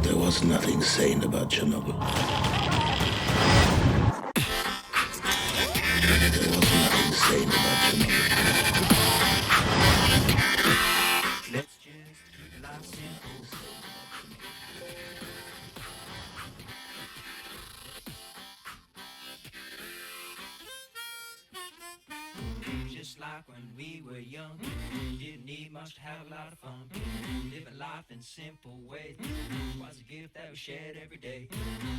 There was nothing sane about Chernobyl. There was nothing sane about Chernobyl. Let's just keep life simple. Just like when we were young, didn't need much to have a lot of fun. Living life in simple ways was a gift that we shared every day.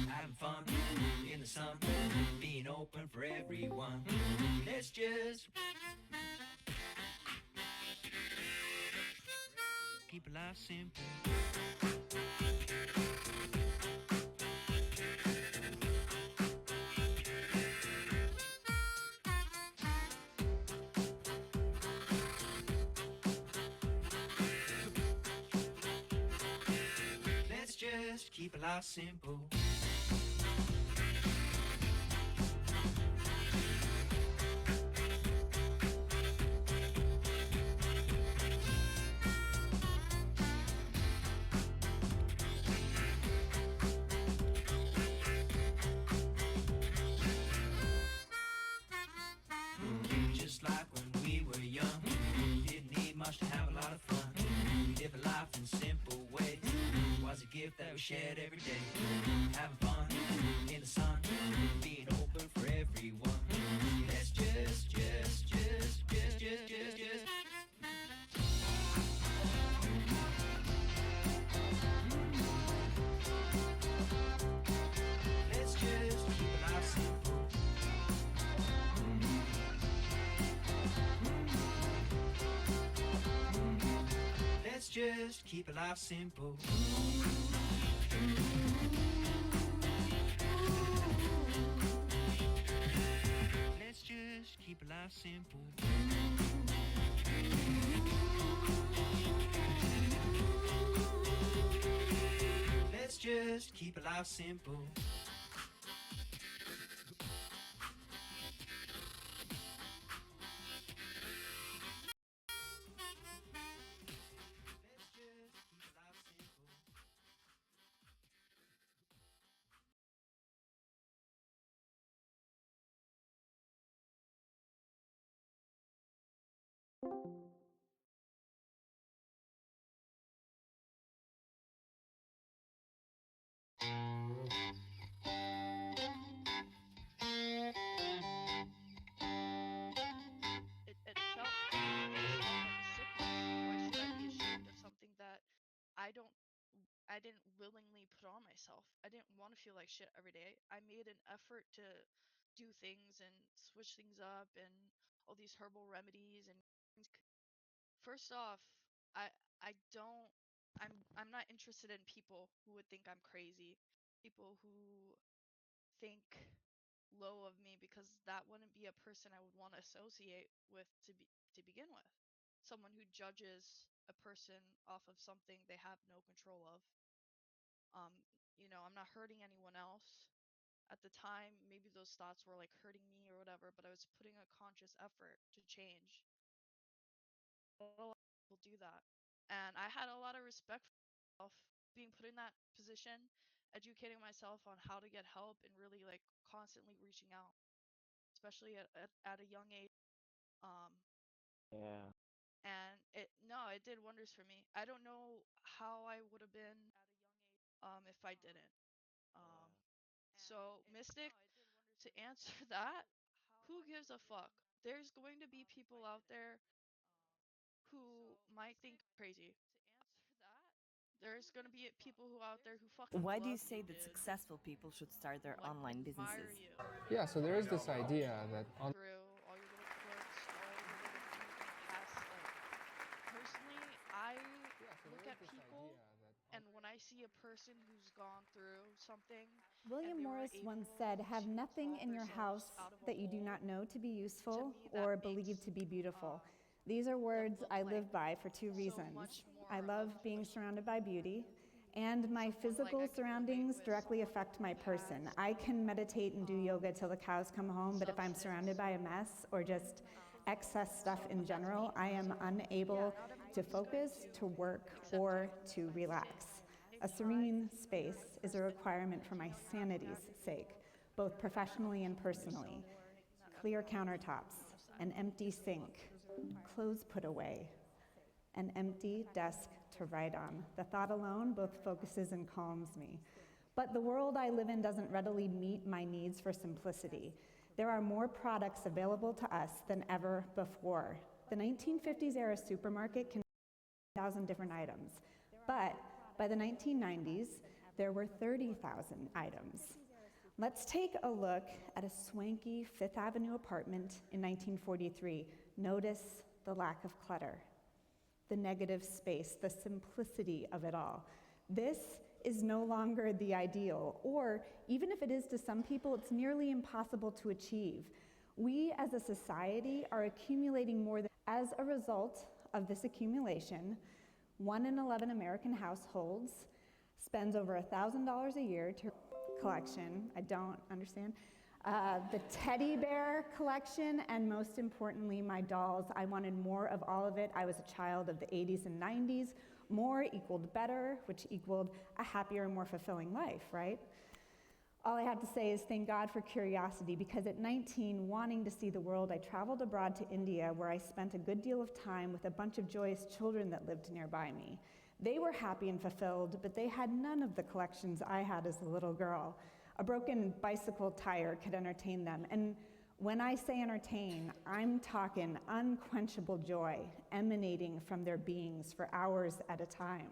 Having fun in the sun, being open for everyone. Let's just keep life simple. Let's just keep life simple. Just like when we were young, didn't need much to have a lot of fun. Living life in simple ways was a gift that we shared every day. Having fun in the sun, being open for everyone. Let's just. Let's just keep life simple. Let's just keep life simple. Let's just keep life simple. Let's just keep life simple. It felt sick to me. Why should I be ashamed of something that I don't I didn't willingly put on myself? I didn't want to feel like shit every day. I made an effort to do things and switch things up and all these herbal remedies and first off, I I don't I'm not interested in people who would think I'm crazy. People who think low of me because that wouldn't be a person I would want to associate with to begin with. Someone who judges a person off of something they have no control of. Um, I'm not hurting anyone else. At the time, maybe those thoughts were like hurting me or whatever, but I was putting a conscious effort to change. But a lot of people do that. And I had a lot of respect for myself being put in that position, educating myself on how to get help and really like constantly reaching out, especially at a young age. Um, Yeah. And it did wonders for me. I don't know how I would have been if I didn't. Um, so Mystic, to answer that, who gives a fuck? There's going to be people out there who might think crazy. There's gonna be people who out there who fucking Why do you love say you, that dude. successful people should start their Who like online admire businesses? you Yeah, so there is this idea that on through all your little quirks, all the little deep and past. Like personally, I look at people, and when I see a person who's gone through something and William they were Morris once able said, "Have to nothing pull in your themselves house out of a that you do hole, not know to be to useful me that or makes believe to be beautiful." um, These are them words look I like live by for two so reasons. much I more of love being me. surrounded by beauty, and my Someone like physical I can relate surroundings with, directly someone affect my who person. has I can meditate and do yoga till the cows come home, but if I'm surrounded substance. by a mess or just excess stuff So in that's general, me. I am So yeah, unable not to everyone's going focus, to to work, accept or you. to relax. A serene space is a requirement for my sanity's sake, both professionally and personally. Clear countertops, an empty sink, clothes put away, an empty desk to write on. The thought alone both focuses and calms me. But the world I live in doesn't readily meet my needs for simplicity. There are more products available to us than ever before. The 1950s era supermarket contained 1,000 different items, but by the 1990s, there were 30,000 items. Let's take a look at a swanky Fifth Avenue apartment in 1943. Notice the lack of clutter, the negative space, the simplicity of it all. This is no longer the ideal, or even if it is to some people, it's nearly impossible to achieve. We as a society are accumulating more than. As a result of this accumulation, 1 in 11 American households spends over $1,000 a year to collection. I don't understand. The teddy bear collection, and most importantly, my dolls. I wanted more of all of it. I was a child of the 80s and 90s. More equaled better, which equaled a happier and more fulfilling life, right? All I have to say is thank God for curiosity, because at 19, wanting to see the world, I traveled abroad to India, where I spent a good deal of time with a bunch of joyous children that lived nearby me. They were happy and fulfilled, but they had none of the collections I had as a little girl. A broken bicycle tire could entertain them, and when I say entertain, I'm talking unquenchable joy emanating from their beings for hours at a time.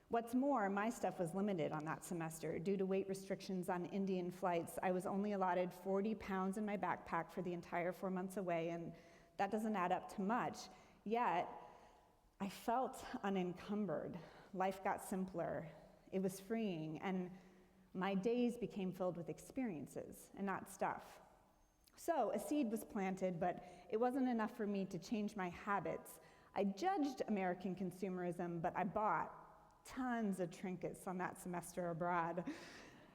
What's more, my stuff was limited on that semester. Due to weight restrictions on Indian flights, I was only allotted 40 pounds in my backpack for the entire 4 months away, and that doesn't add up to much. Yet, I felt unencumbered. Life got simpler. It was freeing, and my days became filled with experiences and not stuff. So a seed was planted, but it wasn't enough for me to change my habits. I judged American consumerism, but I bought tons of trinkets on that semester abroad.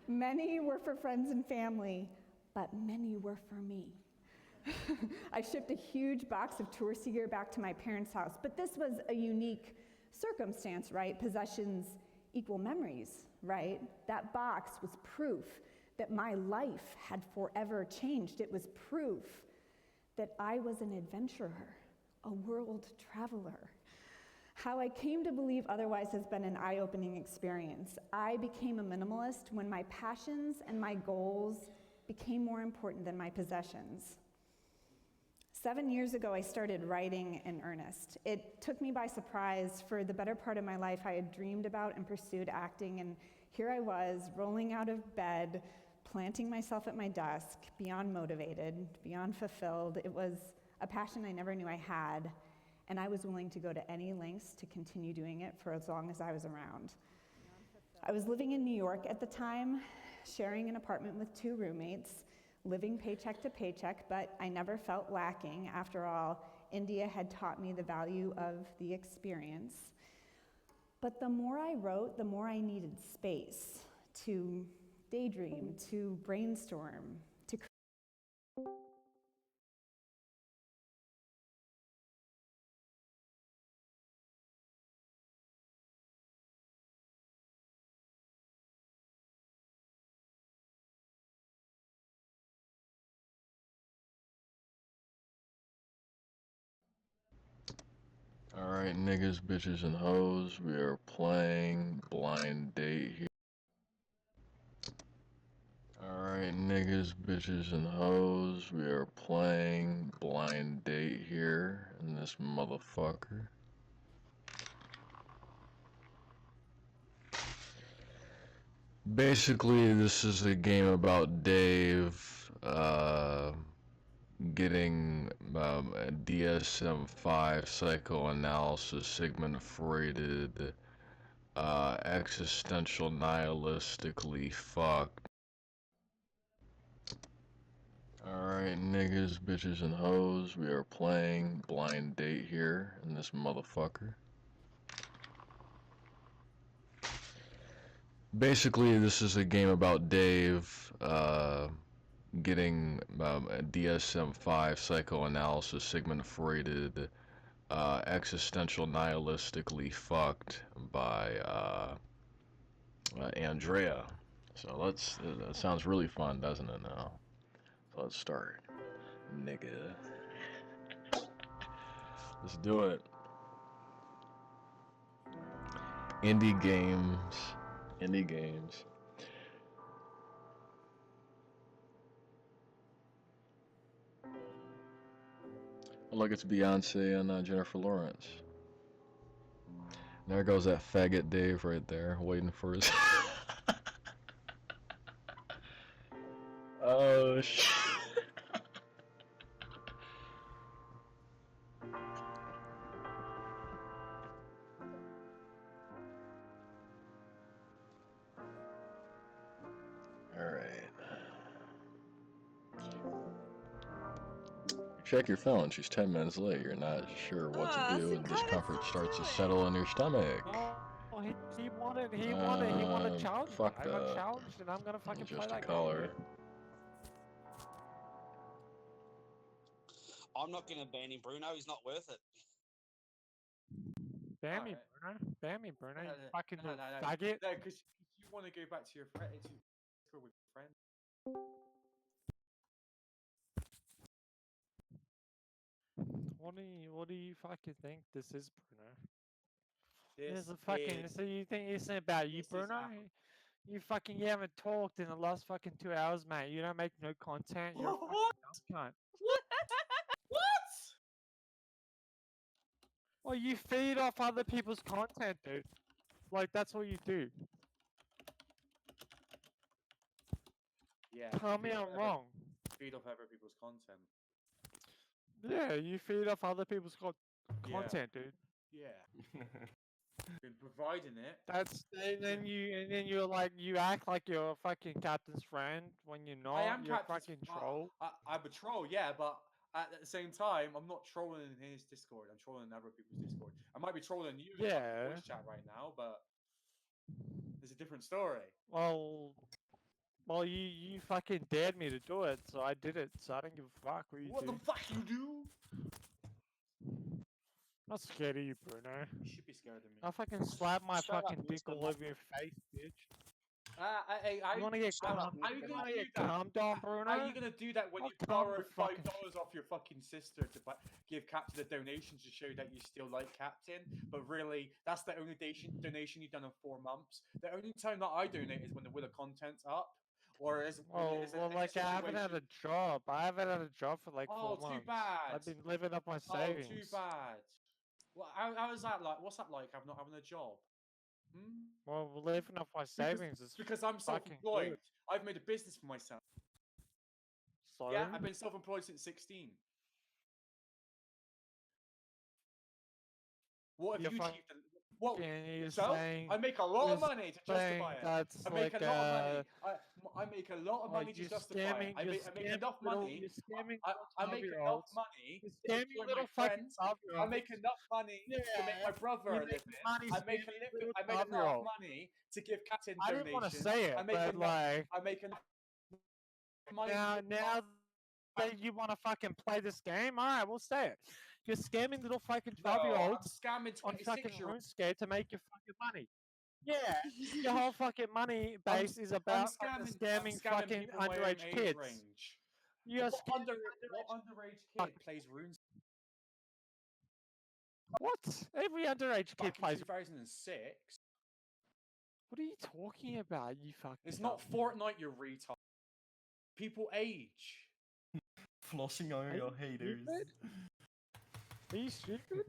Many were for friends and family, but many were for me. I shipped a huge box of touristy gear back to my parents' house, but this was a unique circumstance, right? Possessions equal memories, right? That box was proof that my life had forever changed. It was proof that I was an adventurer, a world traveler. How I came to believe otherwise has been an eye-opening experience. I became a minimalist when my passions and my goals became more important than my possessions. 7 years ago, I started writing in earnest. It took me by surprise. For the better part of my life, I had dreamed about and pursued acting, and here I was, rolling out of bed, planting myself at my desk, beyond motivated, beyond fulfilled. It was a passion I never knew I had, and I was willing to go to any lengths to continue doing it for as long as I was around. I was living in New York at the time, sharing an apartment with 2 roommates, living paycheck to paycheck, but I never felt lacking. After all, India had taught me the value of the experience. But the more I wrote, the more I needed space to daydream, to brainstorm, to Alright, niggas, bitches, and hoes, we are playing Blind Date here. Alright, niggas, bitches, and hoes, we are playing Blind Date here in this motherfucker. Basically, this is a game about Dave, getting a DSM-5 psychoanalysis, Sigmund Freuded, existential nihilistically fucked. Alright, niggas, bitches, and hoes, we are playing Blind Date here in this motherfucker. Basically, this is a game about Dave, getting a DSM-5 psychoanalysis, Sigmund Freuded, existential nihilistically fucked by Andrea. So that sounds really fun, doesn't it now? So let's start, nigga. Let's do it. Indie games. Oh, look, it's Beyonce and Jennifer Lawrence. There goes that faggot Dave right there, waiting for his. Oh shit. Check your phone. She's 10 minutes late. You're not sure what to do, and discomfort starts to settle in your stomach. Oh, he wanted challenge. Fuck I that. got challenged, and I'm gonna fucking play Just a that caller. game. I'm not gonna ban him, Bruno. He's not worth it. Ban me, Alright. Bruno. Ban me, Bruno. You fucking no, faggot. No, because you want to go back to your friend, to school with your friend. What do you fucking think this is, Bruno? This This is fucking. is- So you think it's about you, this is Bruno? Apple. You haven't talked in the last fucking 2 hours, mate. You don't make no content. You're a fucking What? dumb cunt. What? Well, you feed off other people's content, dude. Like that's what you do. Yeah. Tell me feed I'm off other- wrong. Feed off other people's content. Yeah, you feed off other people's Yeah. content, dude. Yeah. Been providing it. That's and then you're like you act like you're a fucking captain's friend when you're not. I am You're a Captain's- fucking troll. I'm a troll, yeah, but at the same time, I'm not trolling in his Discord. I'm trolling in other people's Discord. I might be trolling you in fucking Yeah. voice chat right now, but it's a different story. Well, you fucking dared me to do it, so I did it. So I don't give a fuck what you What do. the fuck you do? Not scared of you, Bruno. You should be scared of me. I'll fucking slap my Shut up, fucking dick Mr. all over your face, bitch. I You wanna get shut up, cum? how you You gonna wanna do get that? cummed on, Bruno? How are you gonna do that when I'll you come borrow with fucking- $5 off your fucking sister to give Captain a donation to show that you still like Captain? But really, that's the only donation you've done in 4 months. The only time that I donate is when the Wheel of Content's up, or is Well, like I haven't had a job. I haven't had a job for like 4 Oh, months. too bad. I've been living up my Oh, savings. too bad. Well, how is that like? What's that like? I'm not having a job. Hmm? Well, living up my savings is Because I'm fucking self-employed. good. I've made a business for myself. So Yeah, I've been self-employed since 16. What have You're you fucking- achieved? What? you're So saying I make a lot of you're money to saying justify it. that's I make like a lot of money. I make a lot of money to you're justify it. scamming. I You're make scamming enough little- money. You're scamming I make enough 12-year-olds. money You're to scamming enjoy little my fucking friends. 12-year-olds. I make enough money to make my brother You're a living. making money I make scamming a little I make enough 12-year-olds. money to give Captain I donations. didn't want to say it, I make but enough. like I make enough money. now that you want to fucking play this game, all right, we'll say it. You're scamming little fucking No, I'm 12-year-olds scamming on fucking 26-year-olds. RuneScape to make your fucking money. Yeah, your whole fucking money base is about fucking scamming fucking people my own underage age kids. range. You're What scamming underage underage kid plays RuneScape? What? Every underage kid Back in plays. 2006. What are you talking about? You fucking. It's not Fortnite, you retard. People age. Flossing on Are your you haters. stupid? Are you stupid?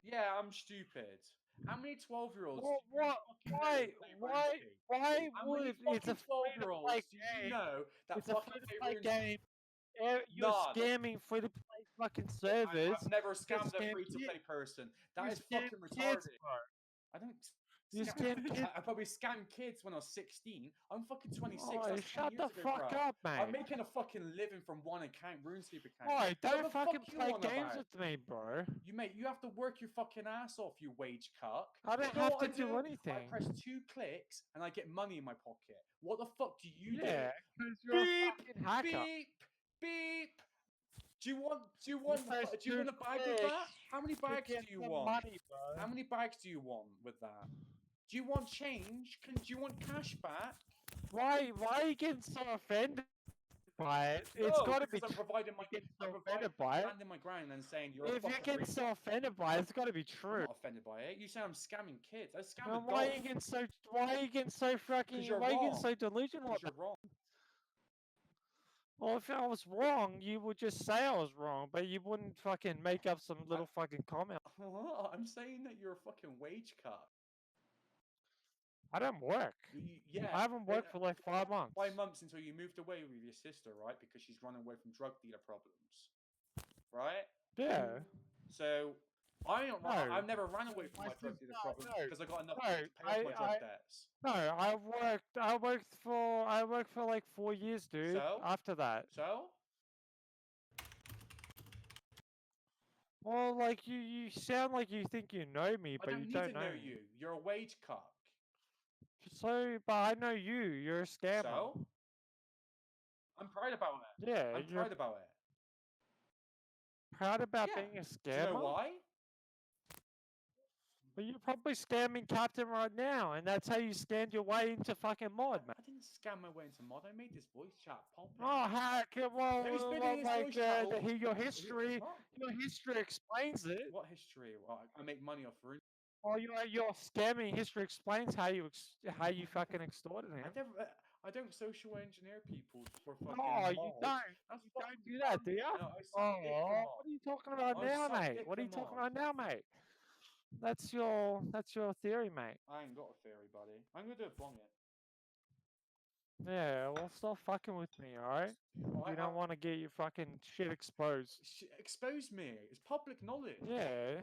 Yeah, I'm stupid. How many 12-year-olds? Well, why How many would fucking it's a 12-year-olds free-to-play do you game? know that It's a fucking free-to-play play game. You're None. scamming free-to-play fucking servers. I've never to scammed a scam free-to-play kids. person. You That is scam fucking kids, retarded. bro. I don't. You scam- scam kids. I probably scammed kids when I was 16. I'm fucking 26. Oh, That's 10 shut years the ago, fuck bro. up, I'm mate. making a fucking living from one account, RuneScape account. Boy, What don't the fucking fuck you play on games about? with me, bro. You have to work your fucking ass off, you wage cuck. I don't You know have what to I do I anything. press 2 clicks and I get money in my pocket. What the fuck do you do? Yeah, because you're a Beep, fucking hacker. beep, beep. Do you want press a bag with clicks that? How many to bags get do you some want? money, bro. How many bags do you want with that? Do you want change? Do you want cash back? Why are you getting so offended by it? It's No, got to be. because I'm providing my getting so I'm offended by it. standing my ground and saying you're If a you're fucking getting so offended by it, it's got to be I'm true. not offended by it. You say I'm scamming kids. I scam Then adults. why are you getting so? Why are you getting so fucking? you're Why are you getting wrong. so delusional? Because you're wrong. Well, if I was wrong, you would just say I was wrong, but you wouldn't fucking make up some little fucking comment. I'm saying that you're a fucking wage cut. I don't work. Yeah. I haven't worked for like 5 months. 5 months until you moved away with your sister, right? Because she's running away from drug dealer problems, right? Yeah. So No. I've never ran away from My my drug dealer sister- problems no, because I got enough no, money to pay off my drug debts. No, I worked for like 4 years, dude. So? After that. So? Well, like you sound like you think you know me, I but don't you need don't to know know me. you. You're a wage cuck. So, but I know you. You're a scammer. So? I'm proud about it. Yeah, I'm you're proud about it. proud about Yeah. being a Do scammer. you know why? But you're probably scamming Captain right now, and that's how you scammed your way into fucking mod, man. I didn't scam my way into mod. I made this voice chat pop. Oh, heck! Well, Who's bidding his like voice chat? your history, What? your history explains it. What history? Well, I make money off Rune. Well, your scamming history explains how you fucking extorted him. I don't social engineer people for fucking. No, you mods. don't. That's You fucking don't do that, do you? I suck dick for Oh, mods. what are you talking about I now, suck mate? dick What are for you talking mods. about now, mate? That's your theory, mate. I ain't got a theory, buddy. I'm gonna do a bong it. Yeah, well, stop fucking with me, alright? You don't want to get your fucking shit exposed. Expose me. It's public knowledge. Yeah.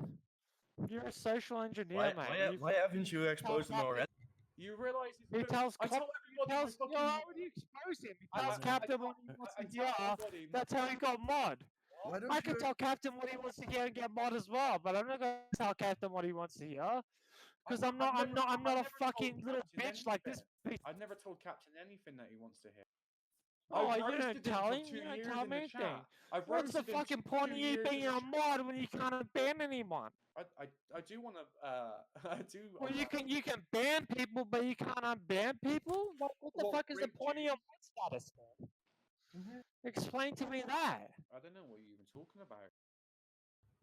You're a social engineer, mate. Why haven't you exposed him already? You realise He tells I tell everybody my fucking. how would you expose him? He I- tells I- Captain I- what he wants I to tell hear. everybody- That's how he got mod. Why don't I can you- tell Captain what he wants to hear and get mod as well, but I'm not gonna tell Captain what he wants to hear. Because I'm not a fucking little bitch like this piece. I've never told Captain anything that he wants to hear. Oh, I've you don't roasted him tell for him? 2 You don't years tell in me the anything. chat. I've What's the roasted him fucking 2 point of you years in being the a chat. mod when you can't ban anyone? I do want to I do. Well, you can ban people, but you can't unban people. What the Well, fuck is the rape point of your mod status? Then? Explain to me that. I don't know what you're even talking about.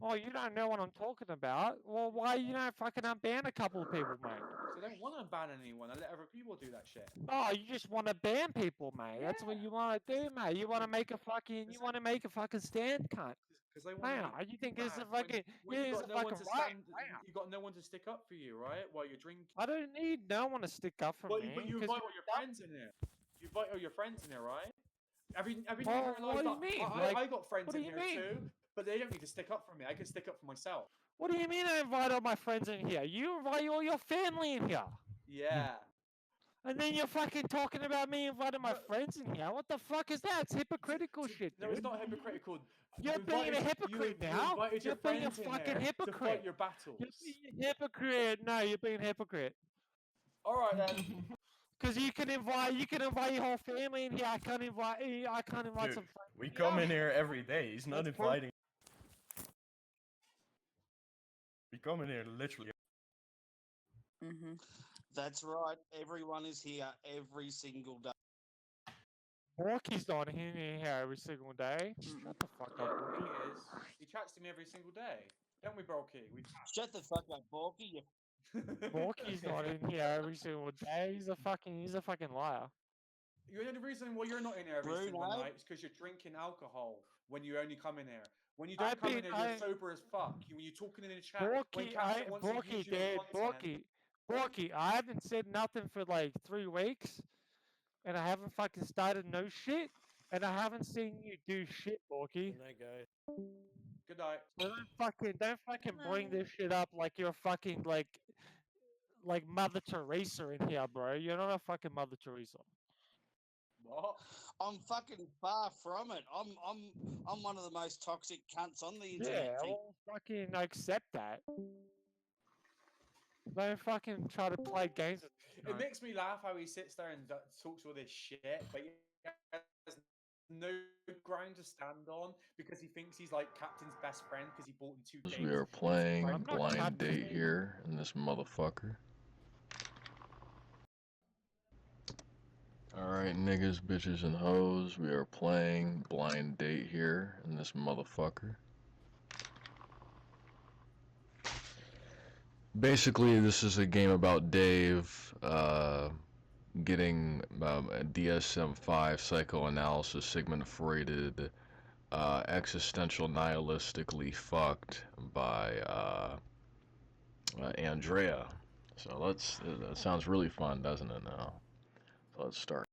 Oh, you don't know what I'm talking about. Well, why you don't fucking unban a couple of people, mate? So I don't want to ban anyone. I let other people do that shit. Oh, you just want to ban people, mate. That's what you want to do, mate. You want to make a fucking stand, cunt. Because they want. Man, you think this is a fucking, when this you is got a no one fucking to right? stand, you got no one to stick up for you, right? While you're drinking. I don't need no one to stick up for Well, me. but you 'cause invite all your friends in here. You invite all your friends in here, right? Every Well, what do you mean? I got friends what in do you here mean? too, but they don't need to stick up for me. I can stick up for myself. What do you mean I invite all my friends in here? You invite all your family in here. Yeah. And then you're fucking talking about me inviting my friends in here. What the fuck is that? It's hypocritical shit, No, dude. it's not hypocritical. You're being a hypocrite now. You invited your You're being a friends in fucking here to hypocrite. fight your battles. You're being a hypocrite. No, you're being a hypocrite. All right then. Because you can invite your whole family in here. I can't invite Dude, some friends. we come in here every day. He's not That's inviting. We come in here literally. That's right. Everyone is here every single day. Porky's not in here every single day. Shut the fuck up, He Porky. is. He chats to me every single day. don't we, Bulky? We Shut the fuck up, Borky. Borky's not in here every single day. He's a fucking liar. The only reason why you're not in here every single Bruno? night is because you're drinking alcohol when you only come in here. When you I've don't come in been- here, you're I- sober as fuck. When you're talking in the chat, when Borky, Captain wants to Borky, use you in dude, content, Borky, I haven't said nothing for like 3 weeks, and I haven't fucking started no shit, and I haven't seen you do shit, Borky. Good night, guys. good night. So don't fucking bring this shit up like you're fucking like Mother Teresa in here, bro. You're not a fucking Mother Teresa. What? I'm fucking far from it. I'm one of the most toxic cunts on the Yeah, internet. well, fucking accept that. Don't fucking try to play games with me. It makes me laugh how he sits there and talks all this shit, but he has no ground to stand on because he thinks he's like Captain's best friend because he bought him 2 games. We are playing I'm not blind Captain. date here, and this motherfucker. Alright, niggas, bitches, and hoes. We are playing blind date here, and this motherfucker. Basically, this is a game about Dave, getting a DSM-5 psychoanalysis Sigmund Freuded, existential nihilistically fucked by Andrea. So that sounds really fun, doesn't it now? So let's start.